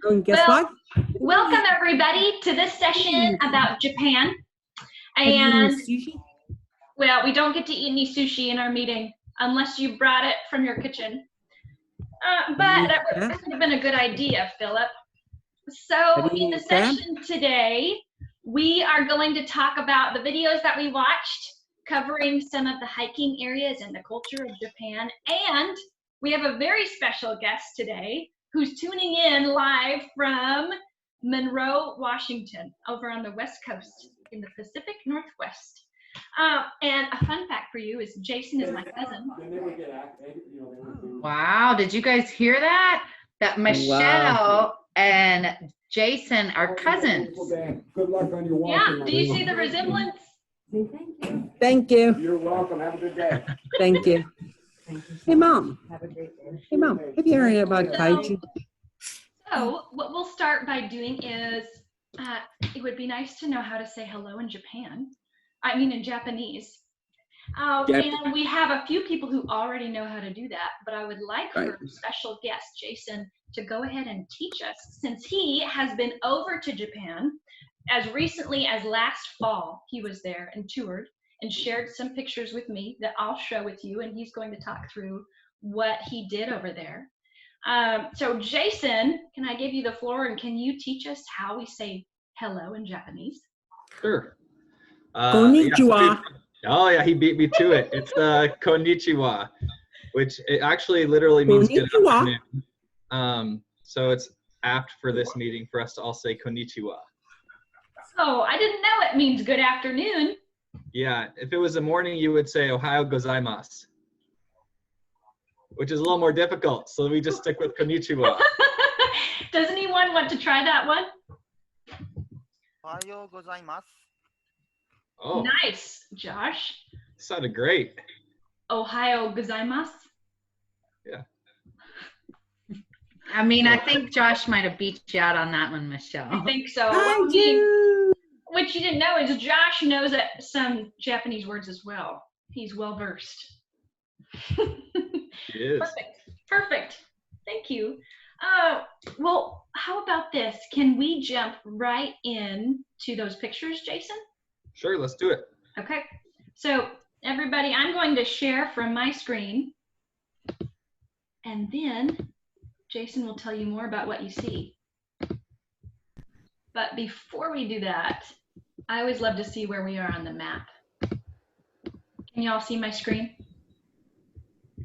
And guess what? Welcome everybody to this session about Japan. Have you And eaten sushi? well, we don't get to eat any sushi in our meeting unless you brought it from your kitchen. But that would have been a good idea, Philip. So in the session today, we are going to talk about the videos that we watched, covering some of the hiking areas and the culture of Japan. And we have a very special guest today who's tuning in live from Monroe, Washington, over on the West Coast in the Pacific Northwest. And a fun fact for you is Jason is my cousin. Wow, did you guys hear that? That Michelle and Jason are cousins. Good luck on your walk. Yeah, do you see the resemblance? Thank you. You're welcome. Have a good day. Thank you. Hey, Mom. Have a great day. Hey, Mom. Have you heard about kaiju? So what we'll start by doing is, it would be nice to know how to say hello in in Japanese. And we have a few people who already know how to do that, but I would like our special guest, Jason, to go ahead and teach us, since he has been over to Japan as recently as last fall. He was there and toured and shared some pictures with me that I'll show with you, and he's going to talk through what he did over there. So Jason, can I give you the floor, and can you teach us how we say hello in Japanese? Sure. Konnichiwa. Oh yeah, he beat me to it. It's konnichiwa, which it actually literally means good afternoon. So it's apt for this meeting for us to all say konnichiwa. Oh, I didn't know it means good afternoon. Yeah, if it was the morning, you would say Ohayo gozaimasu, which is a little more difficult. So we just stick with konnichiwa. Does anyone want to try that one? Ohayo gozaimasu. Oh, nice, Josh. Sounded great. Ohayo gozaimasu. Yeah. I mean, I think Josh might have beat you out on that one, Michelle. I think so. What you didn't know is Josh knows some Japanese words as well. He's well versed. He is. Perfect. Thank you. Well, how about this? Can we jump right in to those pictures, Jason? Sure, let's do it. Okay. So everybody, I'm going to share from my screen, and then Jason will tell you more about what you see. But before we do that, I always love to see where we are on the map. Can you all see my screen?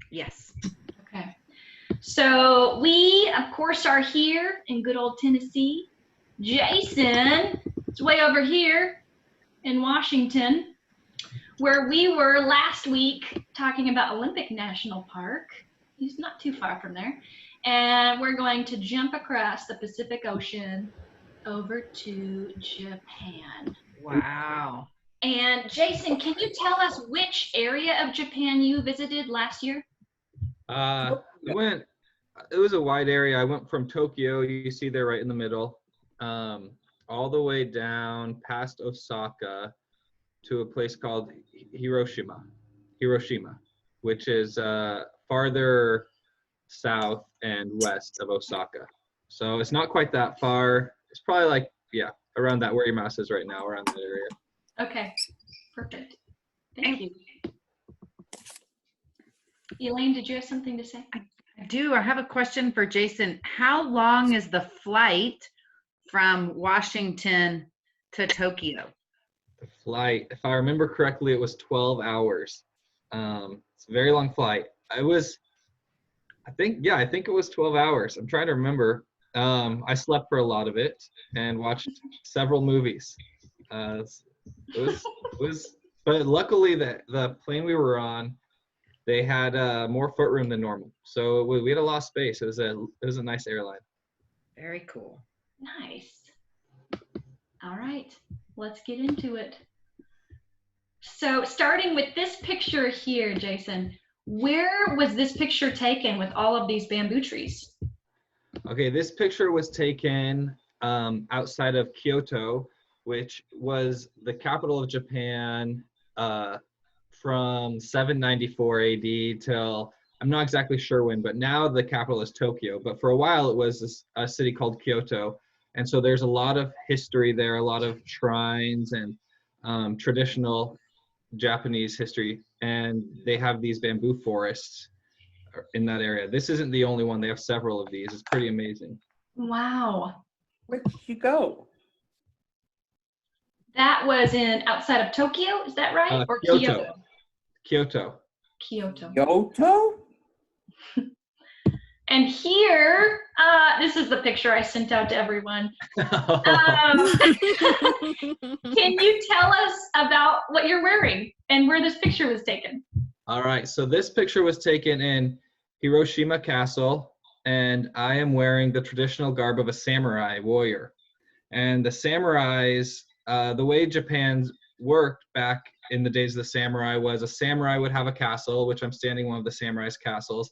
Yes. Okay. So we, of course, are here in good old Tennessee. Jason is way over here in Washington, where we were last week talking about Olympic National Park. He's not too far from there. And we're going to jump across the Pacific Ocean over to Japan. Wow. And Jason, can you tell us which area of Japan you visited last year? It was a wide area. I went from Tokyo, you see there right in the middle, all the way down past Osaka to a place called Hiroshima, which is farther south and west of Osaka. So it's not quite that far. It's probably around that where your mouse is right now, around that area. Okay, perfect. Thank you. Elaine, did you have something to say? I do. I have a question for Jason. How long is the flight from Washington to Tokyo? The flight, if I remember correctly, it was 12 hours. It's a very long flight. I think it was 12 hours. I'm trying to remember. I slept for a lot of it and watched several movies. But luckily the plane we were on, they had more footroom than normal. So we had a lot of space. It was a nice airline. Very cool. Nice. All right, let's get into it. So starting with this picture here, Jason, where was this picture taken with all of these bamboo trees? Okay, this picture was taken outside of Kyoto, which was the capital of Japan from 794 AD till I'm not exactly sure when, but now the capital is Tokyo. But for a while, it was a city called Kyoto. And so there's a lot of history there, a lot of shrines and traditional Japanese history. And they have these bamboo forests in that area. This isn't the only one. They have several of these. It's pretty amazing. Wow. Where did you go? That was in outside of Tokyo, is that right? Or Kyoto. Kyoto. Kyoto. Kyoto? And here, this is the picture I sent out to everyone. Can you tell us about what you're wearing and where this picture was taken? All right, so this picture was taken in Hiroshima Castle, and I am wearing the traditional garb of a samurai warrior. And the samurais, the way Japan worked back in the days of the samurai was a samurai would have a castle, which I'm standing in one of the samurai's castles,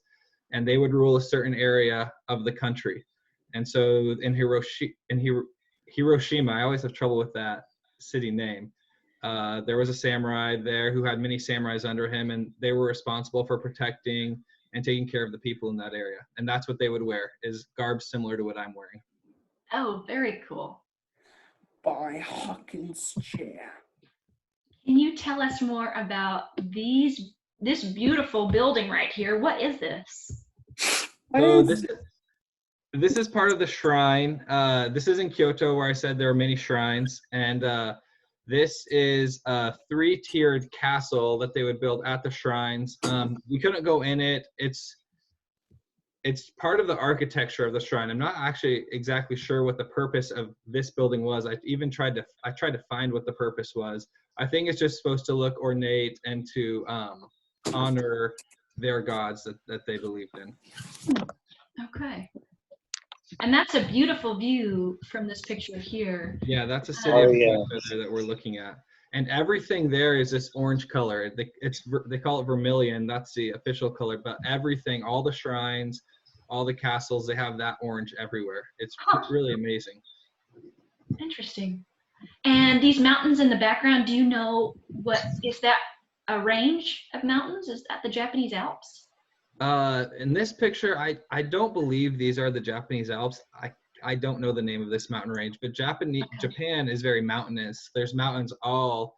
and they would rule a certain area of the country. And so in Hiroshima, I always have trouble with that city name. There was a samurai there who had many samurais under him, and they were responsible for protecting and taking care of the people in that area. And that's what they would wear, is garb similar to what I'm wearing. Oh, very cool. By Hawkins' chair. Can you tell us more about this beautiful building right here? What is this? So this is part of the shrine. This is in Kyoto, where I said there are many shrines, and this is a 3-tiered castle that they would build at the shrines. We couldn't go in it. It's part of the architecture of the shrine. I'm not actually exactly sure what the purpose of this building was. I tried to find what the purpose was. I think it's just supposed to look ornate and to honor their gods that they believed in. Okay. And that's a beautiful view from this picture here. Yeah, that's a city of Kyoto there that we're looking at. And everything there is this orange color. They call it vermilion. That's the official color. But everything, all the shrines, all the castles, they have that orange everywhere. It's really amazing. Interesting. And these mountains in the background, do you know is that a range of mountains? Is that the Japanese Alps? In this picture, I don't believe these are the Japanese Alps. I don't know the name of this mountain range, but Japan is very mountainous. There's mountains all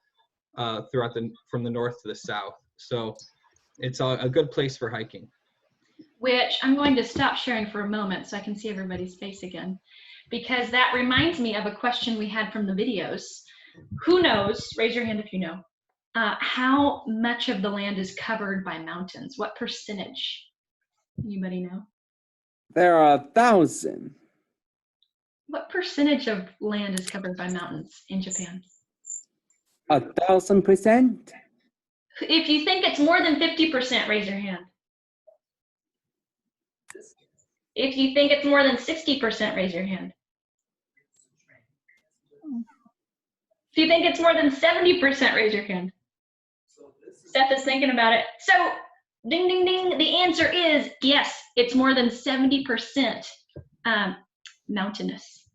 throughout from the north to the south. So it's a good place for hiking. Which I'm going to stop sharing for a moment so I can see everybody's face again, because that reminds me of a question we had from the videos. Who knows, raise your hand if you know, how much of the land is covered by mountains? What percentage? Anybody know? There are 1,000. What percentage of land is covered by mountains in Japan? 1,000%. If you think it's more than 50%, raise your hand. If you think it's more than 60%, raise your hand. If you think it's more than 70%, raise your hand. Steph is thinking about it. So, ding, ding, ding. The answer is yes, it's more than 70% mountainous.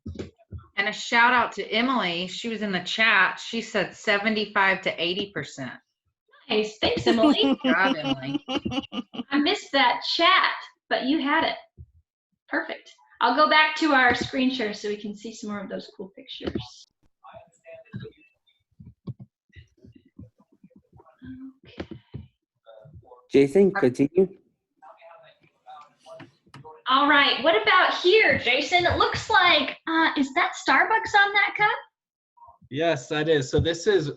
And a shout out to Emily. She was in the chat. She said 75 to 80%. Nice. Thanks, Emily. Good job, Emily. I missed that chat, but you had it. Perfect. I'll go back to our screen share so we can see some more of those cool pictures. Okay. Jason, continue. All right. What about here, Jason? It looks like, is that Starbucks on that cup? Yes, that is. So this is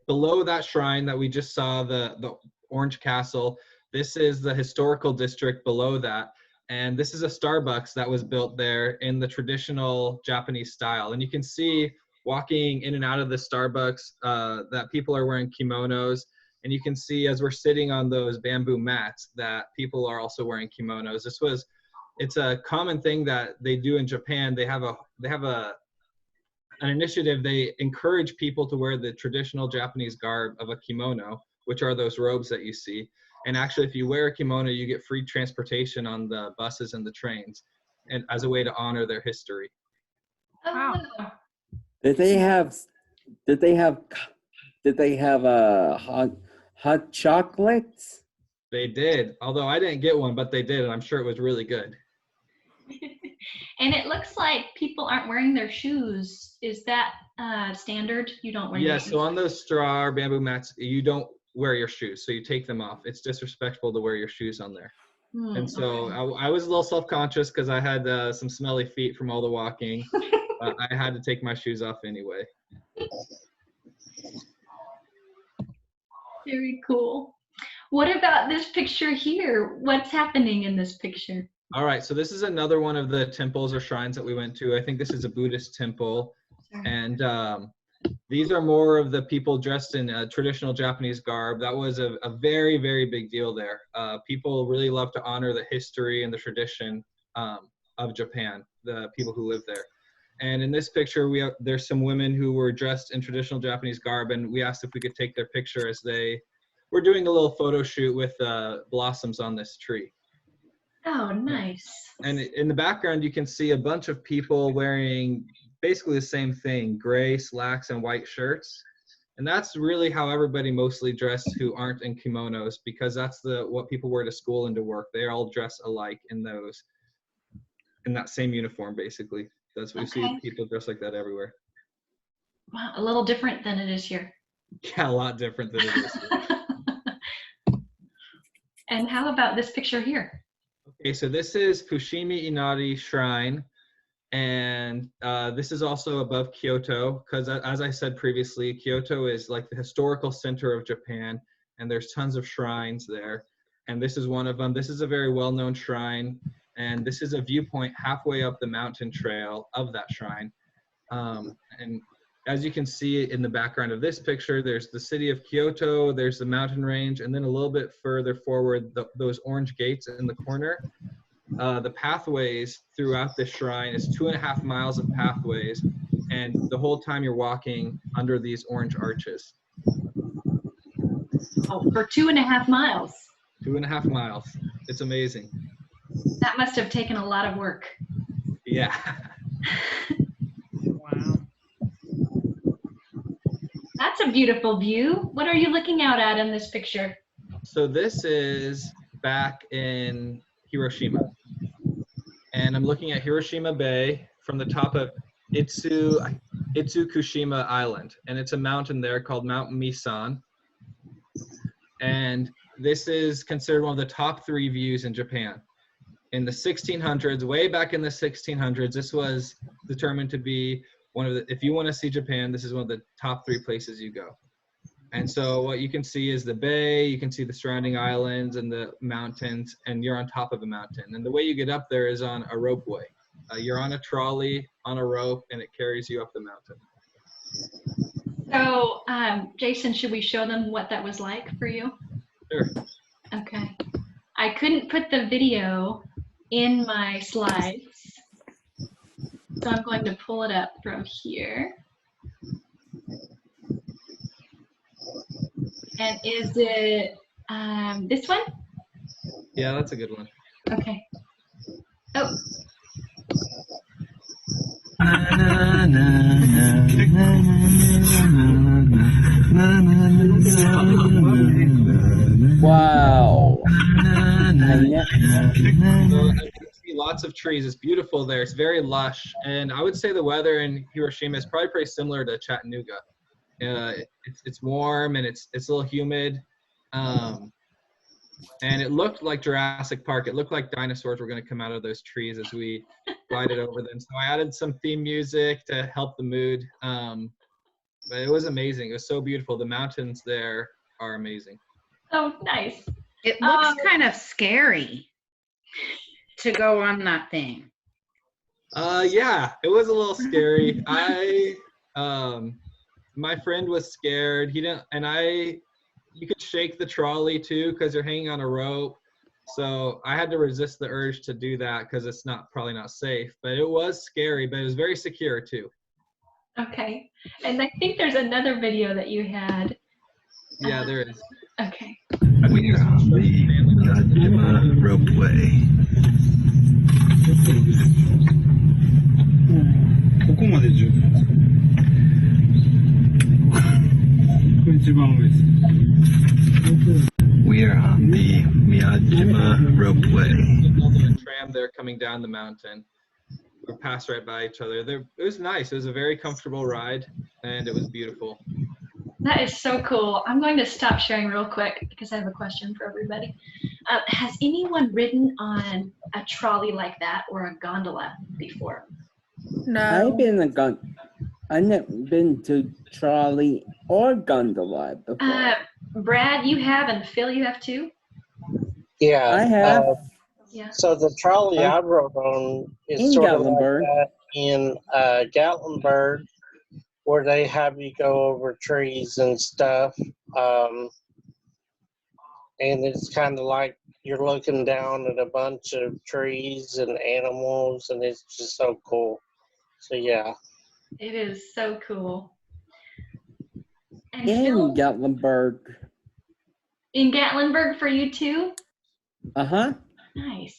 below that shrine that we just saw, the Orange Castle. This is the historical district below that. And this is a Starbucks that was built there in the traditional Japanese style. And you can see walking in and out of the Starbucks that people are wearing kimonos. And you can see as we're sitting on those bamboo mats that people are also wearing kimonos. It's a common thing that they do in Japan. They have an initiative. They encourage people to wear the traditional Japanese garb of a kimono, which are those robes that you see. And actually, if you wear a kimono, you get free transportation on the buses and the trains, and as a way to honor their history. Oh, Wow. Did they have hot chocolates? They did, although I didn't get one, but they did, and I'm sure it was really good. And it looks like people aren't wearing their shoes. Is that standard? You don't wear your Yeah, shoes? so on those straw or bamboo mats, you don't wear your shoes, so you take them off. It's disrespectful to wear your shoes on there. And so Okay. I was a little self-conscious because I had some smelly feet from all the walking. I had to take my shoes off anyway. Very cool. What about this picture here? What's happening in this picture? All right, so this is another one of the temples or shrines that we went to. I think this is a Buddhist temple. And these are more of the people dressed in traditional Japanese garb. That was a very, very big deal there. People really love to honor the history and the tradition of Japan, the people who live there. And in this picture, there's some women who were dressed in traditional Japanese garb, and we asked if we could take their picture as they were doing a little photo shoot with blossoms on this tree. Oh, nice. And in the background, you can see a bunch of people wearing basically the same thing, gray slacks and white shirts. And that's really how everybody mostly dressed who aren't in kimonos, because that's what people wear to school and to work. They all dress alike in that same uniform, basically. That's what we Okay. see people dress like that everywhere. Wow, a little different than it is here. Yeah, a lot different than it is. And how about this picture here? Okay, so this is Fushimi Inari Shrine. And this is also above Kyoto, because as I said previously, Kyoto is like the historical center of Japan, and there's tons of shrines there. And this is one of them. This is a very well-known shrine, and this is a viewpoint halfway up the mountain trail of that shrine. And as you can see in the background of this picture, there's the city of Kyoto, there's the mountain range, and then a little bit further forward, those orange gates in the corner. The pathways throughout the shrine is 2.5 miles of pathways, and the whole time you're walking under these orange arches. Oh, for 2.5 miles. 2.5 miles. It's amazing. That must have taken a lot of work. Yeah. Wow. That's a beautiful view. What are you looking out at in this picture? So this is back in Hiroshima. And I'm looking at Hiroshima Bay from the top of Itsukushima Island. And it's a mountain there called Mount Misan. And this is considered one of the top 3 views in Japan. In the 1600s, way back in the 1600s, this was determined to be one of the, if you want to see Japan, this is one of the top 3 places you go. And so what you can see is the bay, you can see the surrounding islands and the mountains, and you're on top of a mountain. And the way you get up there is on a ropeway. You're on a trolley, on a rope, and it carries you up the mountain. So, Jason, should we show them what that was like for you? Sure. Okay. I couldn't put the video in my slides, so I'm going to pull it up from here. And is it this one? Yeah, that's a good one. Okay. Oh, Wow. So I see lots of trees. It's beautiful there. It's very lush. And I would say the weather in Hiroshima is probably pretty similar to Chattanooga. It's warm and it's a little humid. And it looked like Jurassic Park. It looked like dinosaurs were going to come out of those trees as we glided over them. So I added some theme music to help the mood. But it was amazing. It was so beautiful. The mountains there are amazing. oh, nice. It looks kind of scary to go on that thing. Yeah, it was a little scary. My friend was scared. He didn't, and you could shake the trolley too because you're hanging on a rope. So I had to resist the urge to do that because it's probably not safe. But it was scary, but it was very secure too. Okay. And I think there's another video that you had. Yeah, there is. Okay. We are on the Najima ropeway. ここまで十分です。これ一番上です。 We are on the Najima Ropeway. The tram there coming down the mountain. We passed right by each other. It was nice. It was a very comfortable ride, and it was beautiful. That is so cool. I'm going to stop sharing real quick because I have a question for everybody. Has anyone ridden on a trolley like that or a gondola before? I've never been to trolley or gondola before. Brad, you have, and Phil, you have too? Yeah. I have. Yeah. So the trolley I rode on In is sort of Gatlinburg. like that in Gatlinburg, where they have you go over trees and stuff. And it's kind of like you're looking down at a bunch of trees and animals, and it's just so cool. So yeah. It is so cool. And In Phil, Gatlinburg. in Gatlinburg for you too? Uh-huh. Nice.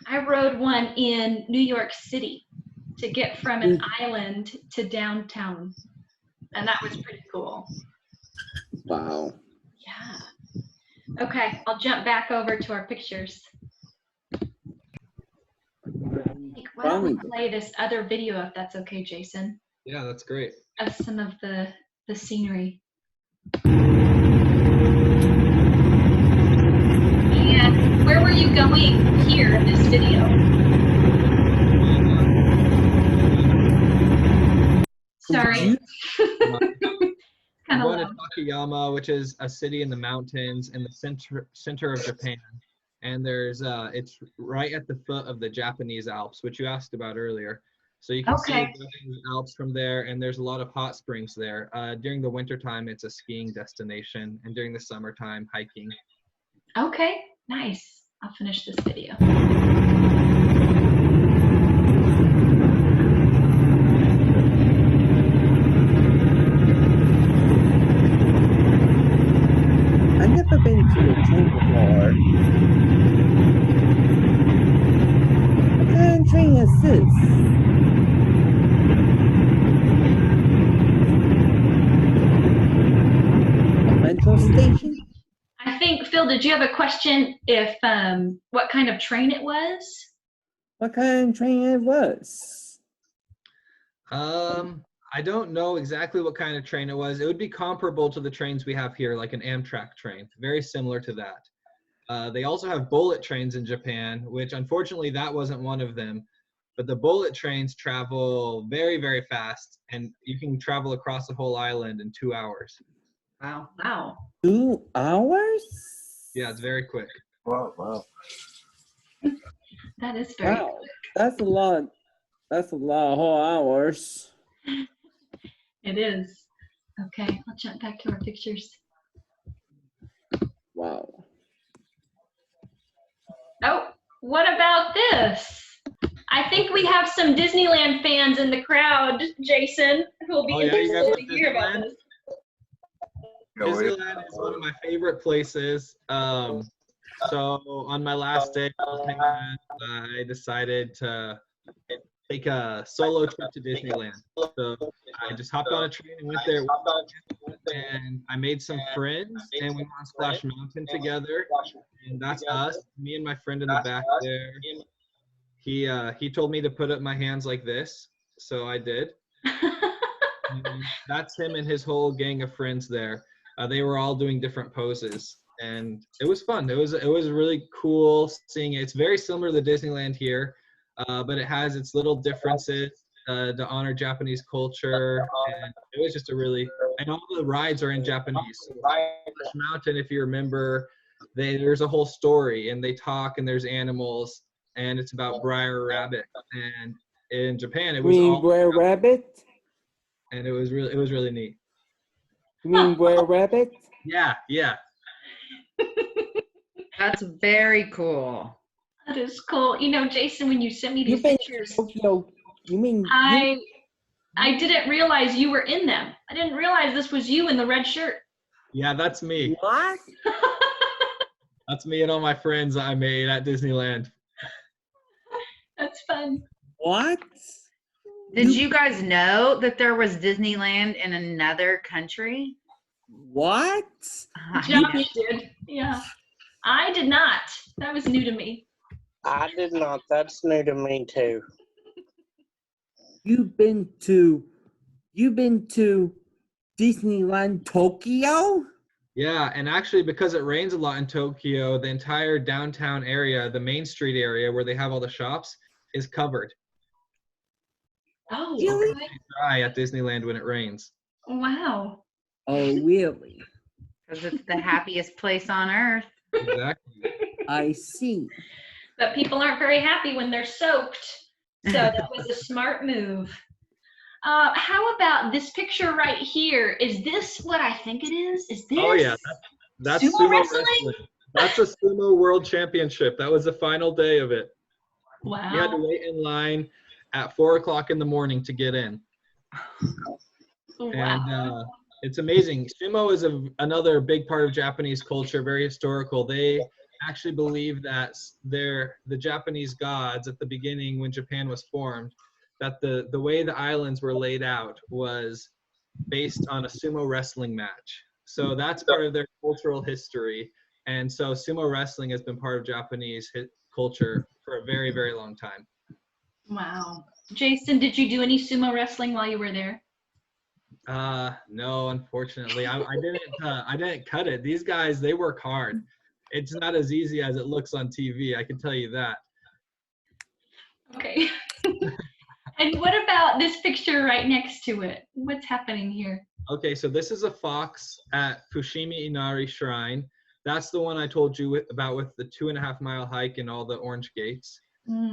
I rode one in New York City to get from an island to downtown. And that was pretty cool. Wow. Yeah. Okay, I'll jump back over to our pictures. Why don't we play this other video if that's okay, Jason, Yeah, that's great. of some of the scenery. And where were you going here in this video? Sorry. I'm Kind of going to loud. Takayama, which is a city in the mountains in the center of Japan. And there's it's right at the foot of the Japanese Alps, which you asked about earlier. So you can see Okay. the Alps from there, and there's a lot of hot springs there. During the wintertime, it's a skiing destination, and during the summertime, hiking. Okay, nice. I'll finish this video. I've never been to a train before. What kind of train is this? A metro station? I think, Phil, did you have a question if what kind of train it was? What kind of train it was? I don't know exactly what kind of train it was. It would be comparable to the trains we have here, like an Amtrak train, very similar to that. They also have bullet trains in Japan, which unfortunately that wasn't one of them. But the bullet trains travel very, very fast, and you can travel across the whole island in 2 hours. Wow. Wow. 2 hours? Yeah, it's very quick. Wow. That is very Wow. That's a lot. That's a lot of whole hours. It is. Okay, I'll jump back to our pictures. Wow. Oh, what about this? I think we have some Disneyland fans in the crowd, Jason, who will be Oh, yeah, you guys interested to went hear about Disneyland? this. Disneyland is one of my favorite places. So on my last day, I decided to take a solo trip to Disneyland. So I just hopped on a train and went there, and I made some friends, and we went on Splash Mountain together. And that's us, me and my friend in the back there. He told me to put up my hands like this, so I did. And that's him and his whole gang of friends there. They were all doing different poses, and it was fun. It was really cool seeing it. It's very similar to Disneyland here, but it has its little differences to honor Japanese culture. And it was just and all the rides are in Japanese. So Splash Mountain, if you remember, there's a whole story, and they talk, and there's animals, and it's about Briar Rabbit. And in Japan, it was You mean all, Brer Rabbit? and it was really neat. You mean Brer Rabbit? Yeah. That's very cool. That is cool. You know, Jason, when you sent me You've these been pictures, to Tokyo. You mean I didn't realize you were in them. I didn't realize this was you in the red shirt. Yeah, that's me. what? That's me and all my friends I made at Disneyland. That's fun. What? Did you guys know that there was Disneyland in another country? What? Josh did. Yeah. I did not. That was new to me. I did not. That's new to me too. You've been to Disneyland Tokyo? Yeah, and actually because it rains a lot in Tokyo, the entire downtown area, the Main Street area where they have all the shops, is covered. Oh, Really? okay. Dry at Disneyland when it rains. Wow. Oh, really? Because it's the happiest place on earth. Exactly. I see. But people aren't very happy when they're soaked. So that was a smart move. How about this picture right here? Is this what I think it is? Is this? Oh yeah, that's Sumo wrestling? That's a sumo world championship. That was the final day of it. Wow. You had to wait in line at 4 o'clock in the morning to get in. Wow. And it's amazing. Sumo is another big part of Japanese culture, very historical. They actually believe that the Japanese gods at the beginning when Japan was formed, that the way the islands were laid out was based on a sumo wrestling match. So that's part of their cultural history. And so sumo wrestling has been part of Japanese culture for a very, very long time. Wow. Jason, did you do any sumo wrestling while you were there? No, unfortunately, I didn't cut it. These guys, they work hard. It's not as easy as it looks on TV. I can tell you that. Okay. And what about this picture right next to it? What's happening here? Okay, so this is a fox at Fushimi Inari Shrine. That's the one I told you about with the 2.5-mile hike and all the orange gates.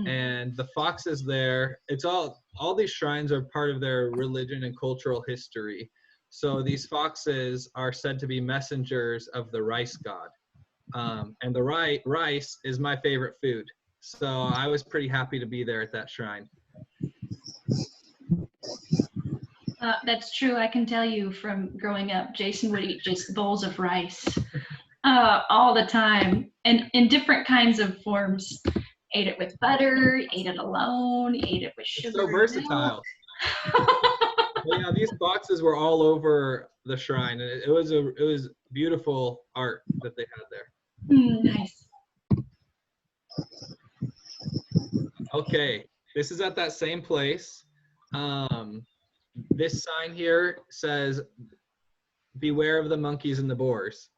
And the foxes there, it's all these shrines are part of their religion and cultural history. So these foxes are said to be messengers of the rice god. And the rice is my favorite food. So I was pretty happy to be there at that shrine. That's true. I can tell you from growing up, Jason would eat just bowls of rice all the time and in different kinds of forms. Ate it with butter, ate it alone, ate it with sugar. It's so versatile. Yeah, these boxes were all over the shrine, and it was beautiful art that they had there. Nice. Okay, this is at that same place. This sign here says, "Beware of the monkeys and the boars."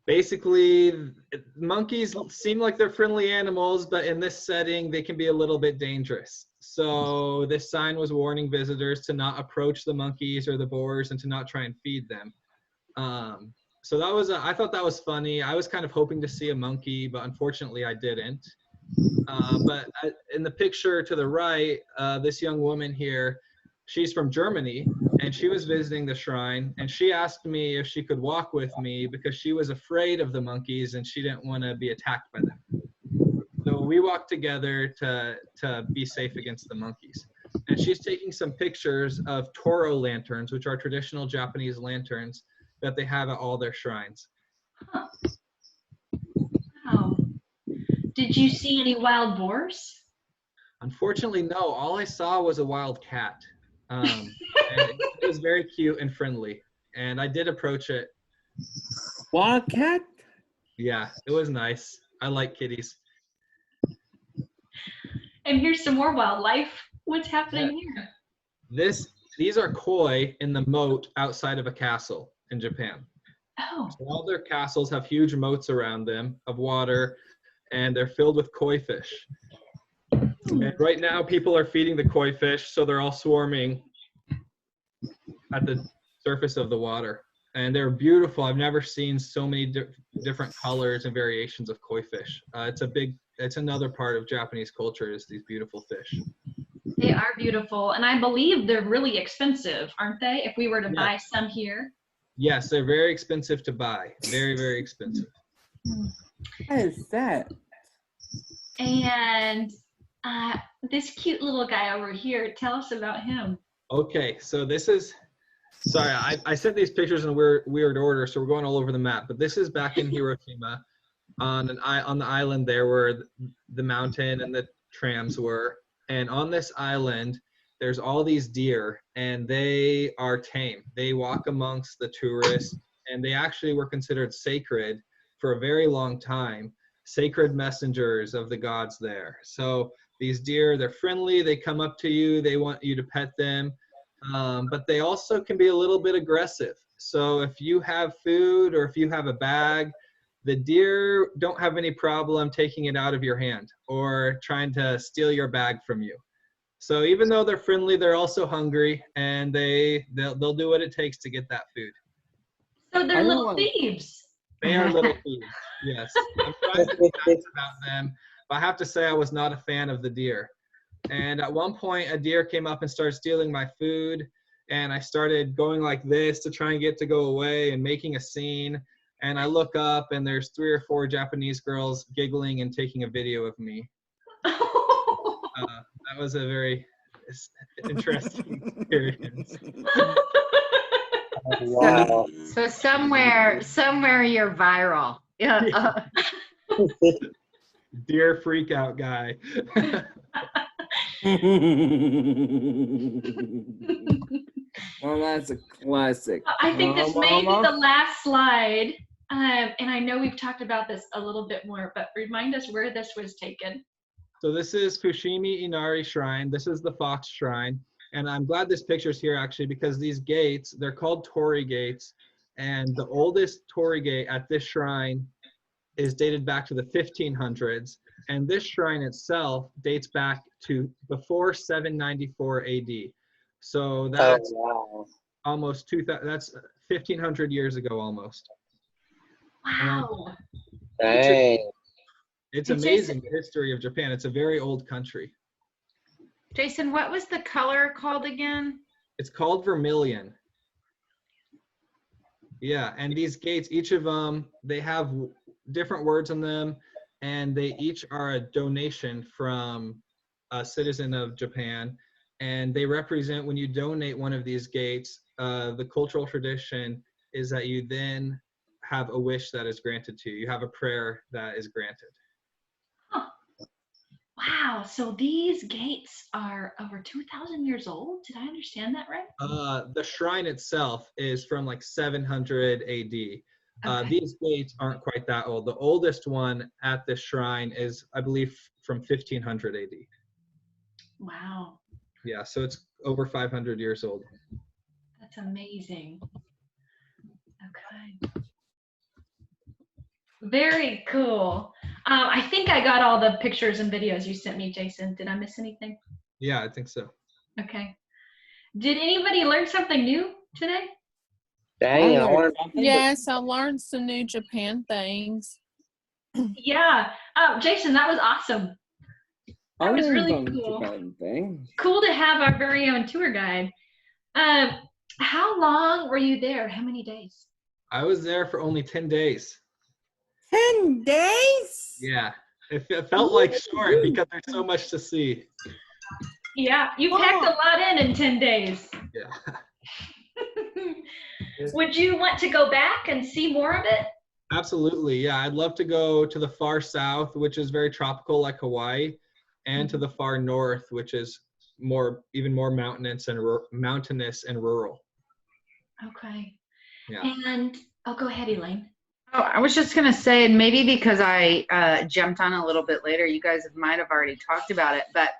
Basically, monkeys seem like they're friendly animals, but in this setting, they can be a little bit dangerous. So this sign was warning visitors to not approach the monkeys or the boars and to not try and feed them. So that was, I thought that was funny. I was kind of hoping to see a monkey, but unfortunately I didn't. But in the picture to the right, this young woman here, she's from Germany, and she was visiting the shrine, and she asked me if she could walk with me because she was afraid of the monkeys and she didn't want to be attacked by them. So we walked together to be safe against the monkeys. And she's taking some pictures of Toro lanterns, which are traditional Japanese lanterns that they have at all their shrines. Huh. Wow. Did you see any wild boars? Unfortunately, no. All I saw was a wild cat. And it was very cute and friendly, and I did approach it. Wildcat? Yeah, it was nice. I like kitties. And here's some more wildlife. What's happening here? These are koi in the moat outside of a castle in Japan. Oh. So all their castles have huge moats around them of water, and they're filled with koi fish. And right now, people are feeding the koi fish, so they're all swarming at the surface of the water. And they're beautiful. I've never seen so many different colors and variations of koi fish. It's another part of Japanese culture is these beautiful fish. They are beautiful, and I believe they're really expensive, aren't they? If we were to buy some here. Yes, they're very expensive to buy. Very, very expensive. What is that? And this cute little guy over here, tell us about him. Okay, so this is, sorry, I sent these pictures in weird order, so we're going all over the map. But this is back in Hiroshima, on the island there where the mountain and the trams were. And on this island, there's all these deer, and they are tame. They walk amongst the tourists, and they actually were considered sacred for a very long time, sacred messengers of the gods there. So these deer, they're friendly, they come up to you, they want you to pet them, but they also can be a little bit aggressive. So if you have food or if you have a bag, the deer don't have any problem taking it out of your hand or trying to steal your bag from you. So even though they're friendly, they're also hungry, and they'll do what it takes to get that food. So they're I don't little want- thieves. They are little thieves, yes. I'm trying to be nice about them, but I have to say I was not a fan of the deer. And at one point, a deer came up and started stealing my food, and I started going like this to try and get to go away and making a scene. And I look up, and there's 3 or 4 Japanese girls giggling and taking a video of me. That was a very interesting experience. Wow. So somewhere you're viral. Yeah. Deer freak out guy. Well, that's a classic. I think this Mama. may be the last slide. And I know we've talked about this a little bit more, but remind us where this was taken. So this is Fushimi Inari Shrine. This is the Fox Shrine. And I'm glad this picture's here actually, because these gates, they're called Torii gates. And the oldest Torii gate at this shrine is dated back to the 1500s. And this shrine itself dates back to before 794 AD. So that's wow. almost 2000, that's 1500 years ago almost. Wow. Dang. It's And amazing the history of Japan. It's a very old country. Jason, what was the color called again? It's called vermilion. Yeah, and these gates, each of them, they have different words on them, and they each are a donation from a citizen of Japan, and they represent, when you donate one of these gates, the cultural tradition is that you then have a wish that is granted to you. You have a prayer that is granted. Wow. So these gates are over 2,000 years old. Did I understand that right? The shrine itself is from like 700 AD. Okay. These gates aren't quite that old. The oldest one at this shrine is, I believe, from 1500 AD. Wow. Yeah, so it's over 500 years old. That's amazing. Okay. Very cool. I think I got all the pictures and videos you sent me, Jason. Did I miss anything? Yeah, I think so. Okay. Did anybody learn something new today? Dang, I learned Yes, I learned some new Japan things. Yeah. Jason, that was awesome. That was really cool. Thing. Cool to have our very own tour guide. How long were you there? How many days? I was there for only 10 days. 10 days? Yeah, it felt like short because there's so much to see. Yeah, you packed a lot in 10 days. Yeah. Would you want to go back and see more of it? Absolutely, yeah. I'd love to go to the far south, which is very tropical like Hawaii, and to the far north, which is even more mountainous and rural. Okay. Yeah. And go ahead, Elaine. Oh, I was just going to say, and maybe because I jumped on a little bit later, you guys might have already talked about it, but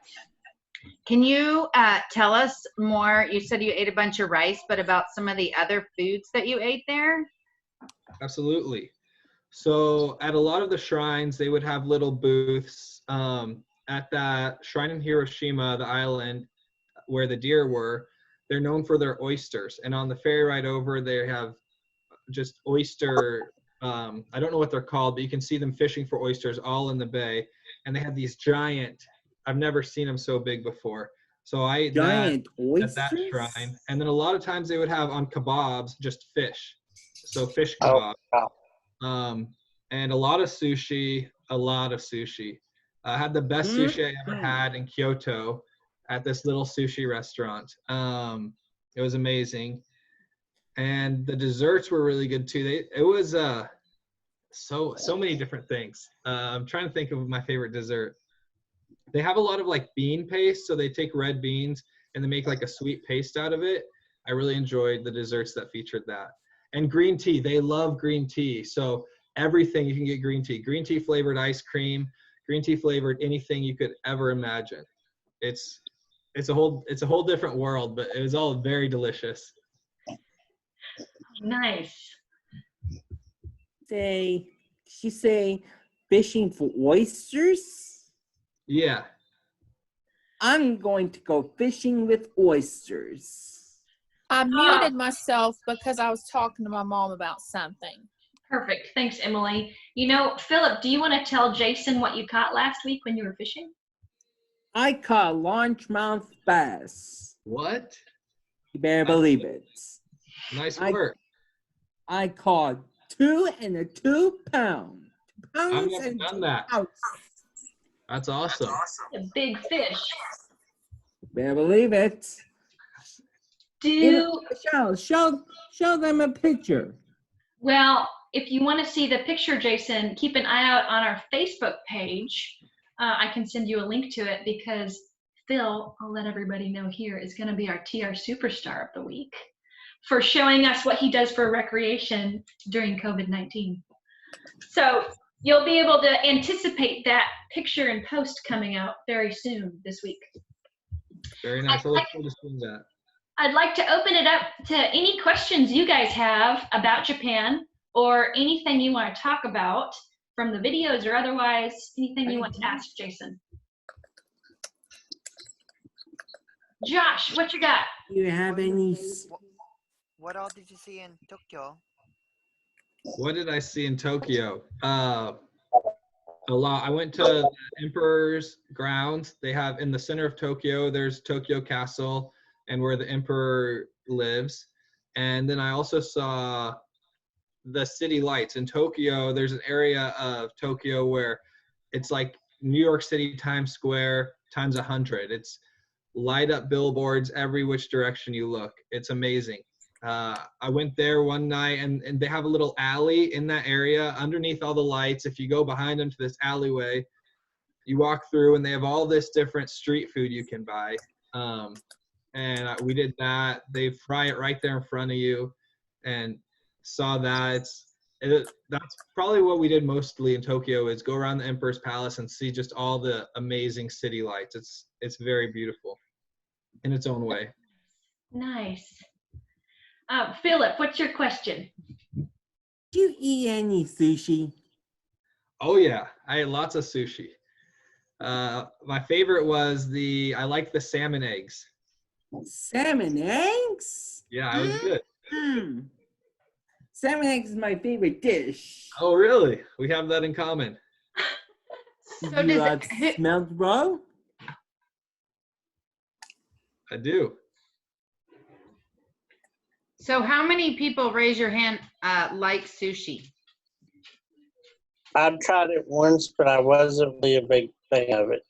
can you tell us more? You said you ate a bunch of rice, but about some of the other foods that you ate there? Absolutely. So at a lot of the shrines, they would have little booths. At that shrine in Hiroshima, the island where the deer were, they're known for their oysters. And on the ferry ride over, they have just oyster, I don't know what they're called, but you can see them fishing for oysters all in the bay. And they have these giant, I've never seen them so big before. So I ate Giant at that shrine. And then a lot of times they would have on kebabs just fish. So fish kebab. Oh, wow. And a lot of sushi. I had the best sushi I ever had in Kyoto at this little sushi restaurant. It was amazing. And the desserts were really good too. It was so many different things. I'm trying to think of my favorite dessert. They have a lot of like bean paste, so they take red beans and they make like a sweet paste out of it. I really enjoyed the desserts that featured that. And green tea, they love green tea. So everything you can get green tea flavored ice cream, green tea flavored anything you could ever imagine. It's a whole different world, but it was all very delicious. Nice. She say fishing for oysters? Yeah. I'm going to go fishing with oysters. I muted myself because I was talking to my mom about something. Perfect. Thanks, Emily. You know, Philip, do you want to tell Jason what you caught last week when you were fishing? I caught largemouth bass. What? You better believe it. Nice work. I caught 2 and a 2 pound. I've never done that. That's awesome. A big fish. You better believe it. Show them a picture. Well, if you want to see the picture, Jason, keep an eye out on our Facebook page. I can send you a link to it because Phil, I'll let everybody know here, is going to be our TR Superstar of the Week for showing us what he does for recreation during COVID-19. So you'll be able to anticipate that picture and post coming out very soon this week. Very nice. I look forward to seeing that. I'd like to open it up to any questions you guys have about Japan or anything you want to talk about from the videos or otherwise, anything you want to ask Jason. Josh, what you got? Do you have any? What all did you see in Tokyo? What did I see in Tokyo? A lot. I went to the Emperor's grounds. They have in the center of Tokyo, there's Tokyo Castle and where the Emperor lives. And then I also saw the city lights in Tokyo. There's an area of Tokyo where it's like New York City Times Square times 100. It's light up billboards every which direction you look. It's amazing. I went there one night and they have a little alley in that area underneath all the lights. If you go behind them to this alleyway, you walk through and they have all this different street food you can buy. And we did that. They fry it right there in front of you and saw that. That's probably what we did mostly in Tokyo is go around the Emperor's Palace and see just all the amazing city lights. It's very beautiful in its own way. Nice. Philip, what's your question? Do you eat any sushi? Oh yeah, I ate lots of sushi. My favorite was I liked the salmon eggs. Salmon eggs? Yeah, it was good. Salmon eggs is my favorite dish. Oh really? We have that in common. So Do you like smelled raw? I do. So how many people, raise your hand, like sushi? I've tried it once, but I wasn't really a big fan of it.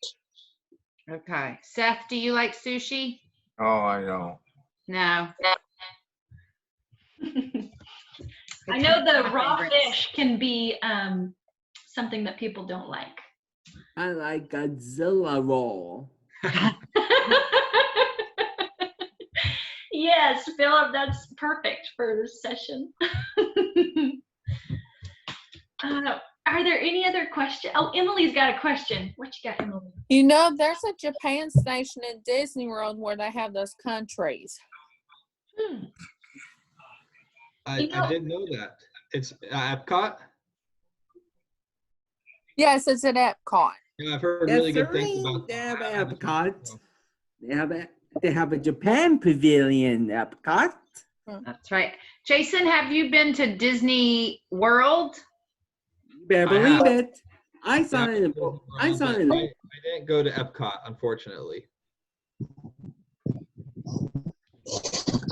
Okay. Seth, do you like sushi? Oh, I know. No. I know the raw fish can be something that people don't like. I like Godzilla roll. Yes, Philip, that's perfect for this session. Are there any other questions? Oh, Emily's got a question. What you got, Emily? You know, there's a Japan station in Disney World where they have those countries. I didn't know that. It's Epcot? Yes, it's at Epcot. Yeah, I've heard really good things about They have Epcot. They have a Japan pavilion Epcot. That's right. Jason, have you been to Disney World? You better believe it. I saw it in the book. I didn't go to Epcot, unfortunately.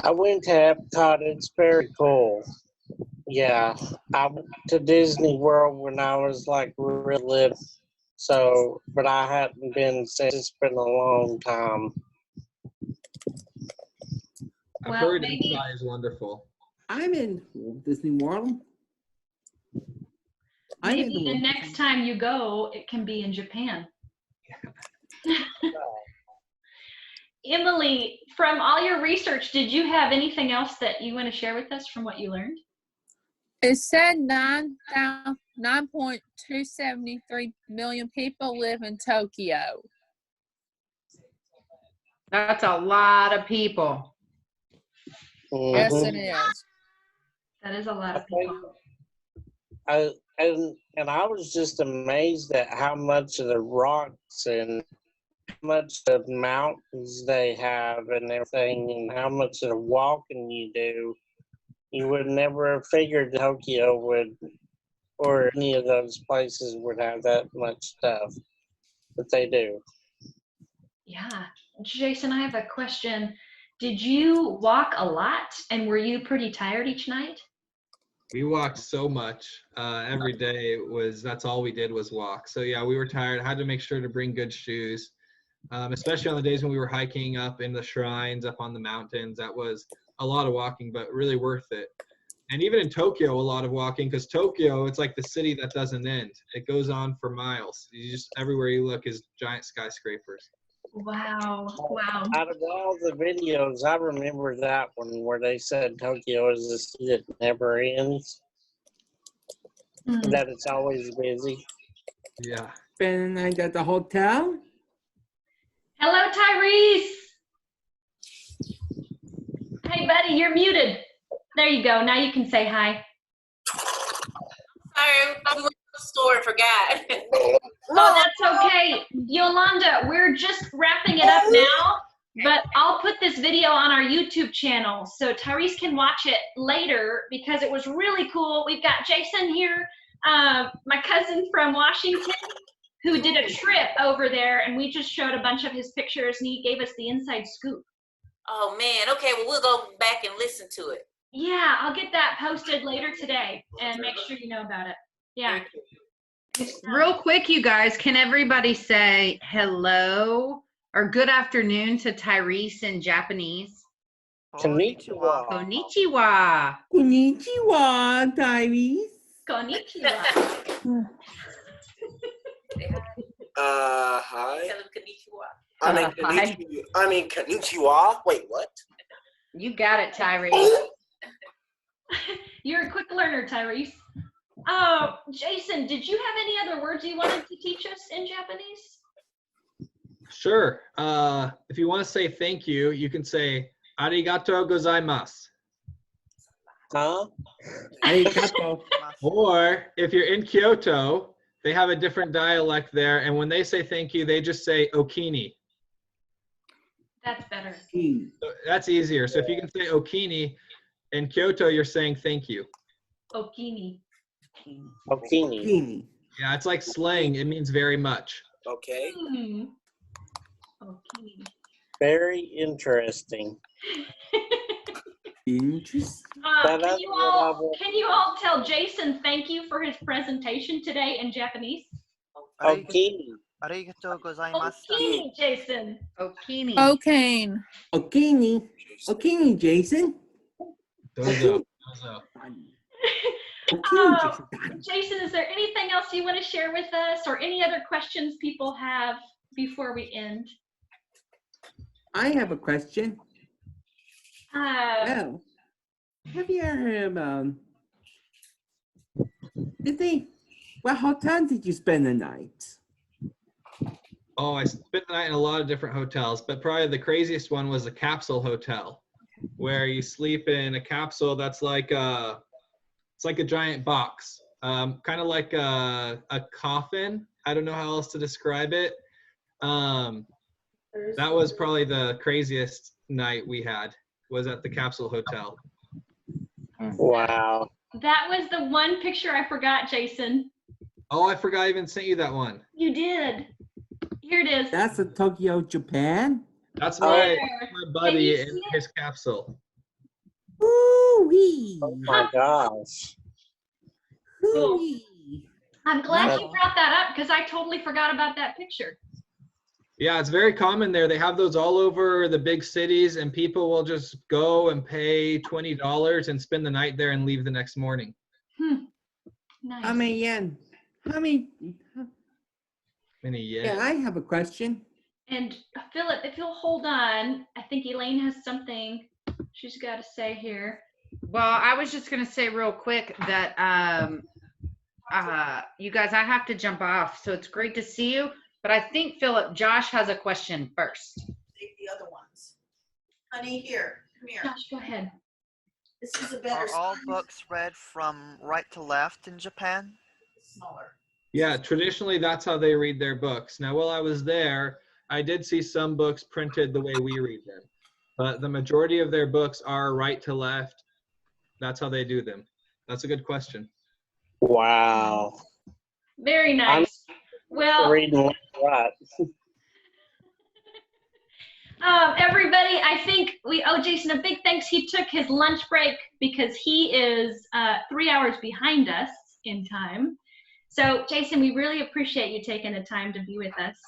I went to Epcot. It's very cool. Yeah, I went to Disney World when I was like real little. So, but I hadn't been since. It's been a long time. I've Well, heard maybe- Epcot is wonderful. I'm in Disney World. Maybe the next time you go, it can be in Japan. Emily, from all your research, did you have anything else that you want to share with us from what you learned? It said 9.273 million people live in Tokyo. That's a lot of people. Yes, Mhm. it is. That is a lot of people. And I was just amazed at how much of the rocks and how much of mountains they have and everything, and how much of the walking you do. You would never have figured Tokyo would, or any of those places would have that much stuff, but they do. Yeah. Jason, I have a question. Did you walk a lot and were you pretty tired each night? We walked so much every day. That's all we did was walk. So yeah, we were tired. Had to make sure to bring good shoes, especially on the days when we were hiking up in the shrines, up on the mountains. That was a lot of walking, but really worth it. And even in Tokyo, a lot of walking, because Tokyo, it's like the city that doesn't end. It goes on for miles. You just everywhere you look is giant skyscrapers. Wow. Wow. Out of all the videos, I remember that one where they said Tokyo is a city that never ends, Hmm. that it's always busy. Yeah. Spend the night at the hotel. Hello, Tyrese. Hey, buddy, you're muted. There you go. Now you can say hi. Sorry, we went to the store and forgot. Oh, that's okay. Yolanda, we're just wrapping it up now, but I'll put this video on our YouTube channel so Tyrese can watch it later because it was really cool. We've got Jason here, my cousin from Washington, who did a trip over there, and we just showed a bunch of his pictures, and he gave us the inside scoop. Oh man, okay, well we'll go back and listen to it. Yeah, I'll get that posted later today and make sure you know about it. Yeah. Real quick, you guys, can everybody say hello or good afternoon to Tyrese in Japanese? Konnichiwa. Konnichiwa. Konnichiwa, Tyrese. Konnichiwa. Hi. Tell him konnichiwa. I mean, konnichiwa. Wait, what? You got it, Tyrese. You're a quick learner, Tyrese. Oh, Jason, did you have any other words you wanted to teach us in Japanese? Sure. If you want to say thank you, you can say arigatou gozaimasu. Huh? Arigato. Or if you're in Kyoto, they have a different dialect there, and when they say thank you, they just say okini. That's better. So that's easier. So if you can say okini, in Kyoto, you're saying thank you. Okini. Okini. Yeah, it's like slang. It means very much. Okay. Okini. Very interesting. Interesting. Can you all tell Jason thank you for his presentation today in Japanese? Okini. Arigatou gozaimashita. Okini, Jason. Okini. Okane. Okini. Okini, Jason. Dozo. Okini, Jason. Jason, is there anything else you want to share with us or any other questions people have before we end? I have a question. Well, have you ever heard about, what hotel did you spend the night? Oh, I spent the night in a lot of different hotels, but probably the craziest one was a capsule hotel, where you sleep in a capsule that's like it's like a giant box, kind of like a coffin. I don't know how else to describe it. That was probably the craziest night we had, was at the capsule hotel. Wow. That was the one picture I forgot, Jason. Oh, I forgot I even sent you that one. You did. Here it is. That's in Tokyo, Japan. That's my buddy Can you in his capsule. Ooh-wee. Oh my gosh. Ooh-wee. I'm glad you Wow. brought that up because I totally forgot about that picture. Yeah, it's very common there. They have those all over the big cities, and people will just go and pay $20 and spend the night there and leave the next morning. Nice. How many yen? How many? Yeah, I have a question. And Philip, if you'll hold on, I think Elaine has something she's got to say here. Well, I was just gonna say real quick that you guys, I have to jump off, so it's great to see you. But I think Philip, Josh has a question first. Take the other ones. Honey, here, come here. Josh, go ahead. This is a better. Are all size. books read from right to left in Japan? Smaller. Yeah, traditionally that's how they read their books. Now, while I was there, I did see some books printed the way we read them, but the majority of their books are right to left. That's how they do them. That's a good question. Wow. Very nice. Well, Reading left to right. everybody, I think we owe Jason a big thanks. He took his lunch break because he is 3 hours behind us in time. So, Jason, we really appreciate you taking the time to be with us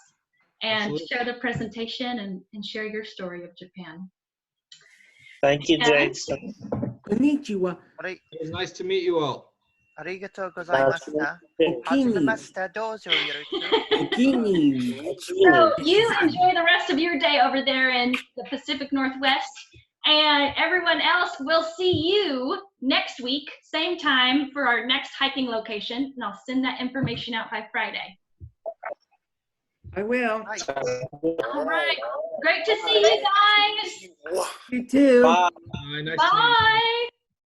and Absolutely. share the presentation and share your story of Japan. Thank you, Yeah. Jason. Konnichiwa. It was nice to meet you all. ありがとうございました。おはじめきに。まして、どうぞよろしく。おきに。 So, you enjoy the rest of your day over there in the Pacific Northwest. And everyone else, we'll see you next week, same time for our next hiking location. And I'll send that information out by Friday. I will. All right. Great to see you guys. You too. Bye. Nice to meet you. Bye.